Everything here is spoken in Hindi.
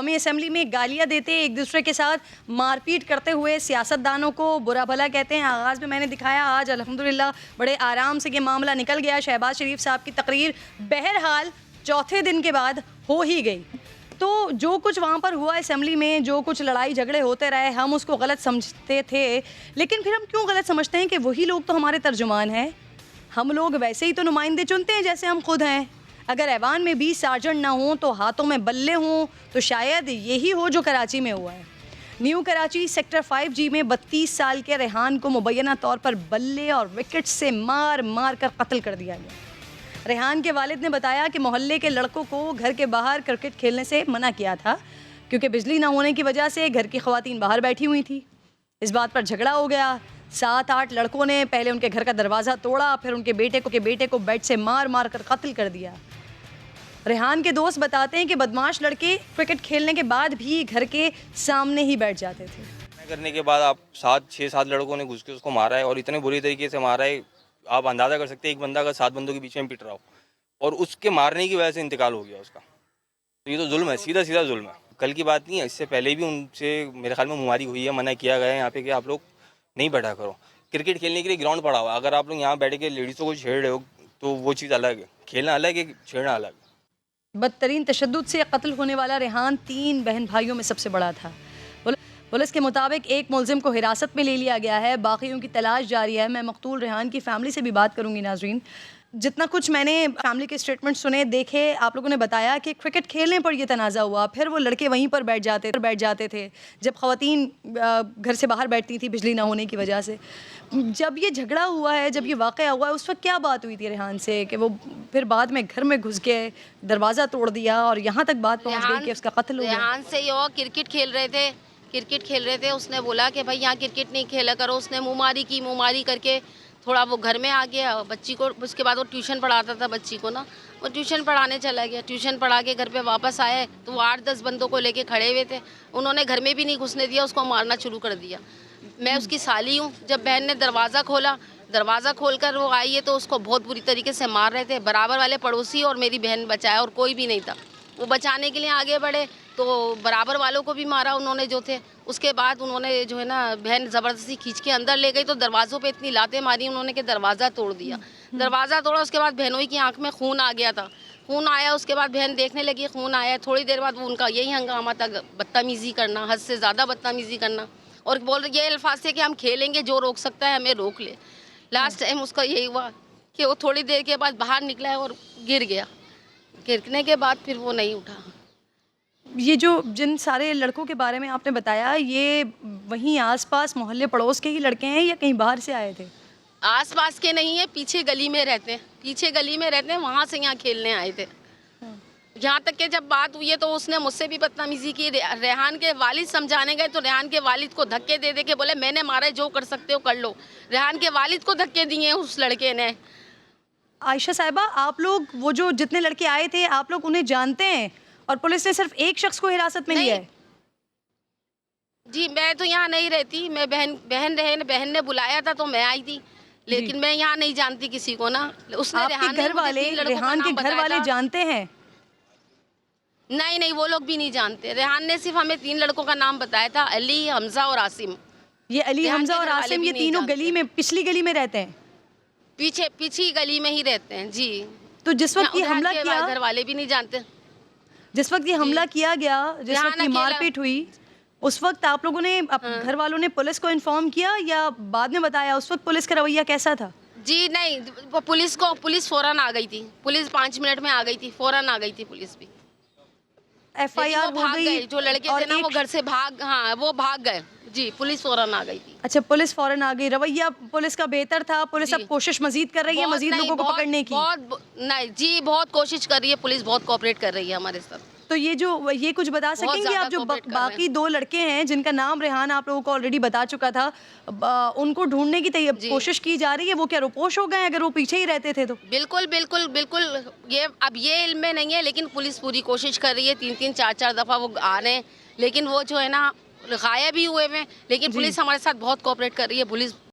कौमी असेंबली में गालियां देते, एक दूसरे के साथ मारपीट करते हुए सियासतदानों को बुरा भला कहते हैं। आगाज़ में मैंने दिखाया, आज अल्हम्दुलिल्लाह बड़े आराम से ये मामला निकल गया। शहबाज शरीफ साहब की तकरीर बहरहाल चौथे दिन के बाद हो ही गई। तो जो कुछ वहाँ पर हुआ असेंबली में, जो कुछ लड़ाई झगड़े होते रहे, हम उसको गलत समझते थे। लेकिन फिर हम क्यों गलत समझते हैं कि वही लोग तो हमारे तर्जुमान हैं। हम लोग वैसे ही तो नुमाइंदे चुनते हैं जैसे हम खुद हैं। अगर ऐवान में 20 सार्जेंट ना हों तो हाथों में बल्ले हों, तो शायद यही हो जो कराची में हुआ है। न्यू कराची सेक्टर 5G में 32 साल के रेहान को मुबैना तौर पर बल्ले और विकेट से मार मार कर कत्ल कर दिया गया। रेहान के वालिद ने बताया कि मोहल्ले के लड़कों को घर के बाहर क्रिकेट खेलने से मना किया था, क्योंकि बिजली ना होने की वजह से घर की ख़वातीन बाहर बैठी हुई थी। इस बात पर झगड़ा हो गया। 7-8 लड़कों ने पहले उनके घर का दरवाज़ा तोड़ा, फिर उनके बेटे को बेड से मार मार कर कत्ल कर दिया। रेहान के दोस्त बताते हैं कि बदमाश लड़के क्रिकेट खेलने के बाद भी घर के सामने ही बैठ जाते थे। करने के बाद आप 6-7 लड़कों ने घुस के उसको मारा है और इतने बुरी तरीके से मारा है, आप अंदाज़ा कर सकते हैं एक बंदा अगर 7 बंदों के बीच में पिट रहा हो और उसके मारने की वजह से इंतकाल हो गया उसका, तो ये तो जुल्म है, सीधा सीधा जुल्म है। कल की बात नहीं है, इससे पहले भी उनसे मेरे ख्याल में मुमारी हुई है, मना किया गया है यहाँ पे कि आप लोग नहीं बैठा करो। क्रिकेट खेलने के लिए ग्राउंड पड़ा हुआ है, अगर आप लोग यहाँ बैठ के लेडीज़ों को छेड़ रहे हो तो वो चीज़ अलग है, खेलना अलग है, छेड़ना अलग है। बदतरीन तशद्दुद से कत्ल होने वाला रेहान 3 बहन भाइयों में सबसे बड़ा था। पुलिस के मुताबिक एक मुलजिम को हिरासत में ले लिया गया है, बाकियों की तलाश जारी है। मैं मकतूल रेहान की फैमिली से भी बात करूंगी। नाजरीन, जितना कुछ मैंने फैमिली के स्टेटमेंट सुने, देखे, आप लोगों ने बताया कि क्रिकेट खेलने पर यह तनाज़ा हुआ, फिर वो लड़के वहीं पर बैठ जाते थे जब ख़वातीन घर से बाहर बैठती थी बिजली ना होने की वजह से। जब ये झगड़ा हुआ है, जब ये वाक़या हुआ है, उस वक्त क्या बात हुई थी रेहान से कि वो फिर बाद में घर में घुस के दरवाज़ा तोड़ दिया और यहाँ तक बात पहुँच गई कि उसका कत्ल हो गया? रेहान से ये क्रिकेट खेल रहे थे, उसने बोला कि भाई यहाँ क्रिकेट नहीं खेला करो। उसने मुँह मारी करके थोड़ा वो घर में आ गया बच्ची को। उसके बाद वो ट्यूशन पढ़ाता था बच्ची को ना, वो ट्यूशन पढ़ाने चला गया। ट्यूशन पढ़ा के घर पे वापस आए तो वो 8-10 बंदों को लेके खड़े हुए थे। उन्होंने घर में भी नहीं घुसने दिया, उसको मारना शुरू कर दिया। मैं उसकी साली हूँ। जब बहन ने दरवाज़ा खोलकर वो आई है तो उसको बहुत बुरी तरीके से मार रहे थे। बराबर वाले पड़ोसी और मेरी बहन बचाया और कोई भी नहीं था। वो बचाने के लिए आगे बढ़े तो बराबर वालों को भी मारा उन्होंने जो थे। उसके बाद उन्होंने जो है ना बहन ज़बरदस्ती खींच के अंदर ले गई तो दरवाज़ों पे इतनी लातें मारी उन्होंने कि दरवाज़ा तोड़ दिया। दरवाज़ा तोड़ा, उसके बाद बहनों की आंख में खून आ गया था। खून आया, उसके बाद बहन देखने लगी खून आया। थोड़ी देर बाद वो उनका यही हंगामा था, बदतमीज़ी करना, हद से ज़्यादा बदतमीज़ी करना और बोल रहे ये अल्फाज थे कि हम खेलेंगे, जो रोक सकता है हमें रोक ले। लास्ट टाइम उसका यही हुआ कि वो थोड़ी देर के बाद बाहर निकला है और गिर गया। गिरने के बाद फिर वो नहीं उठा। ये जो जिन सारे लड़कों के बारे में आपने बताया, ये वहीं आसपास मोहल्ले पड़ोस के ही लड़के हैं या कहीं बाहर से आए थे? आस-पास के नहीं है, पीछे गली में रहते हैं, वहाँ से यहाँ खेलने आए थे। यहाँ तक कि जब बात हुई है तो उसने मुझसे भी बदतमीज़ी की। रेहान के वालिद समझाने गए तो रेहान के वालिद को धक्के दे दे के बोले मैंने मारा है, जो कर सकते हो कर लो। रेहान के वालिद को धक्के दिए उस लड़के ने। आयशा साहिबा, आप लोग वो जो जितने लड़के आए थे, आप लोग उन्हें जानते हैं और पुलिस ने सिर्फ एक शख्स को हिरासत में लिया है? जी, मैं तो यहाँ नहीं रहती। मैं बहन ने बुलाया था तो मैं आई थी, लेकिन मैं यहाँ नहीं जानती किसी को ना। उसने रेहान के घर वाले जानते हैं? नहीं, वो लोग भी नहीं जानते। रेहान ने सिर्फ हमें 3 लड़कों का नाम बताया था, अली, हमजा और आसिम। ये अली, हमजा और आसिम, ये तीनों गली में, पिछली गली में रहते हैं? पीछे गली में ही रहते हैं जी। तो जिस वक्त ये हमला किया, घर वाले भी नहीं जानते। जिस वक्त ये हमला किया गया, जिस वक्त ये मारपीट हुई, उस वक्त आप लोगों ने, घर वालों ने पुलिस को इन्फॉर्म किया या बाद में बताया? उस वक्त पुलिस का रवैया कैसा था? जी नहीं, पुलिस फौरन आ गई थी। पुलिस 5 मिनट में आ गई थी, फौरन आ गई थी पुलिस भी। FIR हो गई? जो लड़के थे ना वो घर से भाग गए जी। पुलिस फौरन आ गई थी। अच्छा, पुलिस फौरन आ गई। रवैया पुलिस का बेहतर था? पुलिस अब कोशिश मजीद कर रही है मजीद लोगों को पकड़ने की? नहीं जी, बहुत कोशिश कर रही है पुलिस, बहुत कोऑपरेट कर रही है हमारे साथ। तो ये कुछ बता सकेंगे आप, जो बाकी 2 लड़के हैं जिनका नाम रेहान आप लोगों को ऑलरेडी बता चुका था, उनको ढूंढने की कोशिश की जा रही है, वो क्या रुपोश हो गए अगर वो पीछे ही रहते थे तो? बिल्कुल। ये इल्म में नहीं है, लेकिन पुलिस पूरी कोशिश कर रही है। 3-3, 4-4 दफ़ा वो आ रहे हैं, लेकिन वो जो है ना गायब ही हुए हैं। लेकिन पुलिस हमारे साथ बहुत कोऑपरेट कर रही है। पुलिस